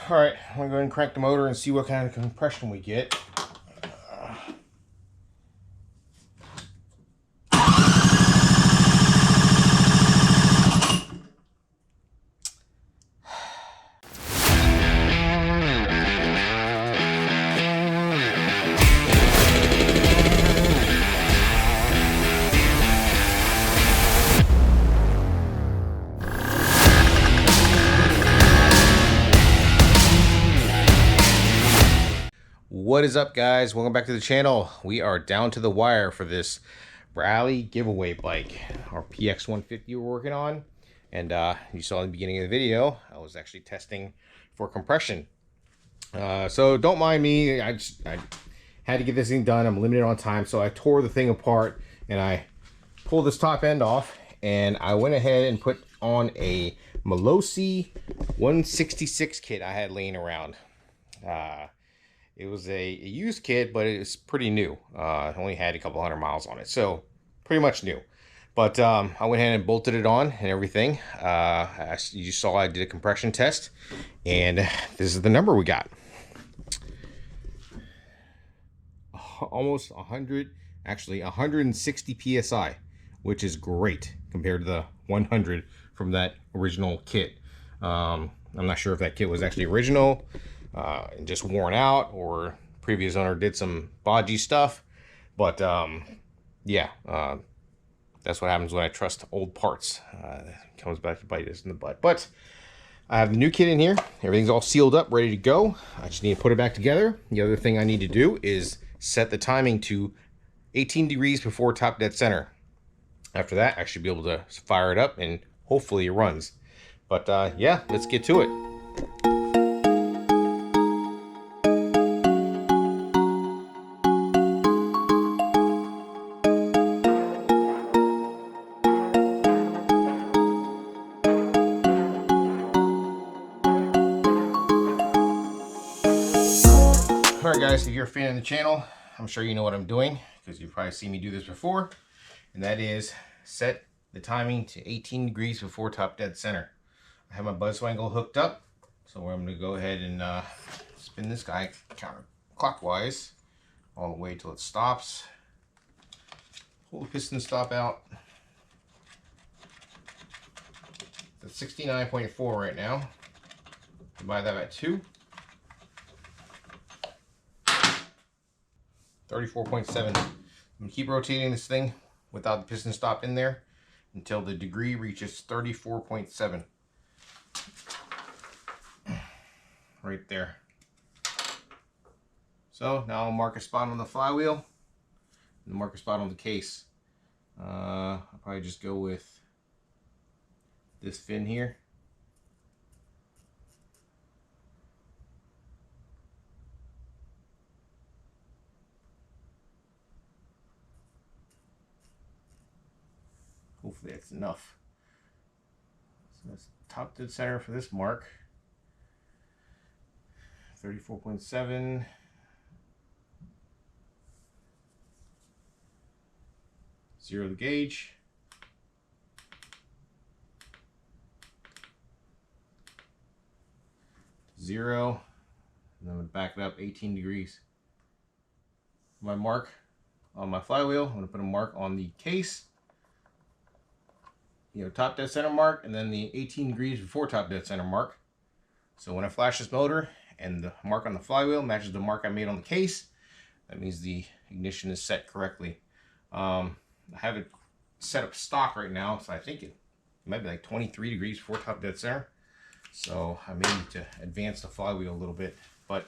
All right, I'm gonna go ahead and crank the motor and see what kind of compression we get. What is up, guys? Welcome back to the channel. We are down to the wire for this rally giveaway bike, our PX150 we're working on. And you saw in the beginning of the video, I was actually testing for compression. So don't mind me, I had to get this thing done. I'm limited on time, so I tore the thing apart and I pulled this top end off, and I went ahead and put on a Melosi 166 kit I had laying around. It was a used kit, but it was pretty new. Only had a couple hundred miles on it, so pretty much new. But I went ahead and bolted it on and everything. As you saw, I did a compression test, and this is the number we got. Almost 100, actually 160 PSI, which is great compared to the 100 from that original kit. I'm not sure if that kit was actually original and just worn out, or previous owner did some bodgy stuff, but yeah, that's what happens when I trust old parts. It comes back to bite us in the butt. But I have the new kit in here. Everything's all sealed up, ready to go. I just need to put it back together. The other thing I need to do is set the timing to 18 degrees before top dead center. After that, I should be able to fire it up and hopefully it runs. But yeah, let's get to it. Alright guys, if you're a fan of the channel, I'm sure you know what I'm doing, because you've probably seen me do this before, and that is set the timing to 18 degrees before top dead center. I have my Buzzwangle hooked up, so I'm going to go ahead and spin this guy counterclockwise all the way till it stops. Pull the piston stop out. It's at 69.4 right now. Divide that by 2. 34.7. I'm going to keep rotating this thing without the piston stop in there until the degree reaches 34.7. Right there. So now I'll mark a spot on the flywheel and mark a spot on the case. I'll probably just go with this fin here. Hopefully that's enough. So that's top dead center for this mark. 34.7. Zero the gauge. Zero. And then I'm going to back it up 18 degrees. My mark on my flywheel, I'm going to put a mark on the case. You know, top dead center mark, and then the 18 degrees before top dead center mark. So when I flash this motor and the mark on the flywheel matches the mark I made on the case, that means the ignition is set correctly. I have it set up stock right now, so I think it might be like 23 degrees before top dead center. So I may need to advance the flywheel a little bit, but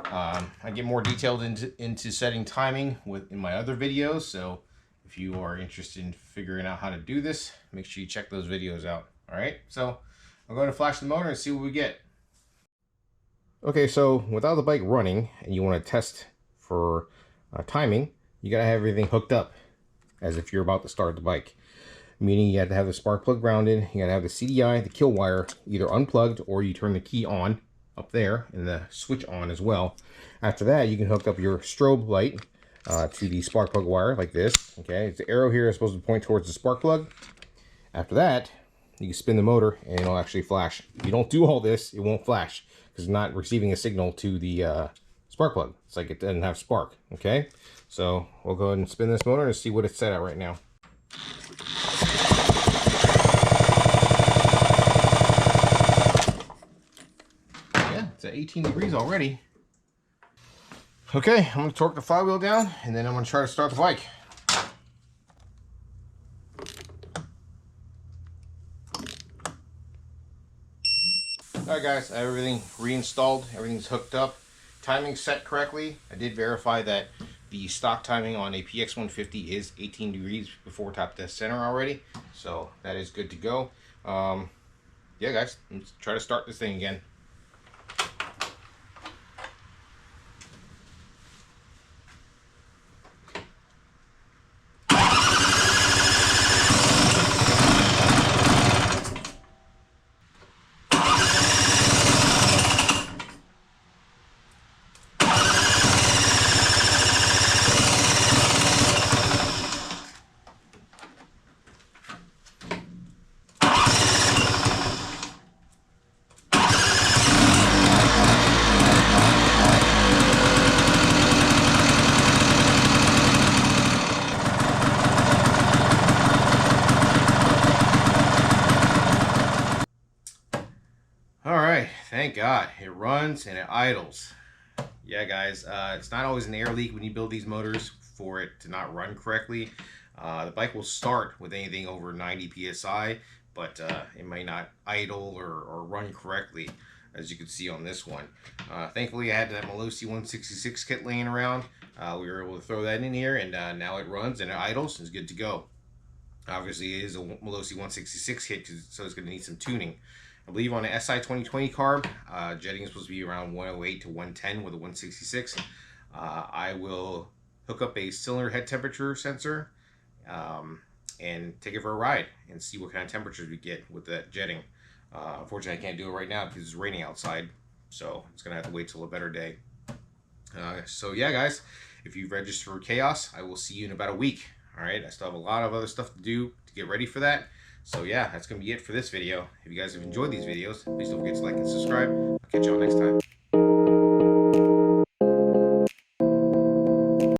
I get more detailed into setting timing in my other videos. So if you are interested in figuring out how to do this, make sure you check those videos out. All right, so I'm going to flash the motor and see what we get. Okay, so without the bike running and you want to test for timing, you got to have everything hooked up as if you're about to start the bike. Meaning you have to have the spark plug grounded, you got to have the CDI, the kill wire, either unplugged or you turn the key on up there and the switch on as well. After that, you can hook up your strobe light to the spark plug wire like this. Okay, the arrow here is supposed to point towards the spark plug. After that, you can spin the motor and it'll actually flash. If you don't do all this, it won't flash because it's not receiving a signal to the spark plug. It's like it doesn't have spark. Okay, so we'll go ahead and spin this motor and see what it's set at right now. Yeah, it's at 18 degrees already. Okay, I'm going to torque the flywheel down and then I'm going to try to start the bike. Alright guys, I have everything reinstalled, everything's hooked up, timing set correctly. I did verify that the stock timing on a PX150 is 18 degrees before top dead center already, so that is good to go. Yeah guys, let's try to start this thing again. Alright, thank God. It runs and it idles. Yeah guys, it's not always an air leak when you build these motors for it to not run correctly. The bike will start with anything over 90 psi, but it may not idle or run correctly, as you can see on this one. Thankfully I had that Melosi 166 kit laying around. We were able to throw that in here, and now it runs and it idles and it's good to go. Obviously it is a Melosi 166 kit, so it's going to need some tuning. I believe on the SI 2020 carb, jetting is supposed to be around 108 to 110 with a 166. I will hook up a cylinder head temperature sensor and take it for a ride and see what kind of temperatures we get with that jetting. Unfortunately, I can't do it right now because it's raining outside, so it's going to have to wait till a better day. So yeah, guys, if you've registered for Chaos, I will see you in about a week. All right, I still have a lot of other stuff to do to get ready for that. So yeah, that's going to be it for this video. If you guys have enjoyed these videos, please don't forget to like and subscribe. I'll catch y'all next time.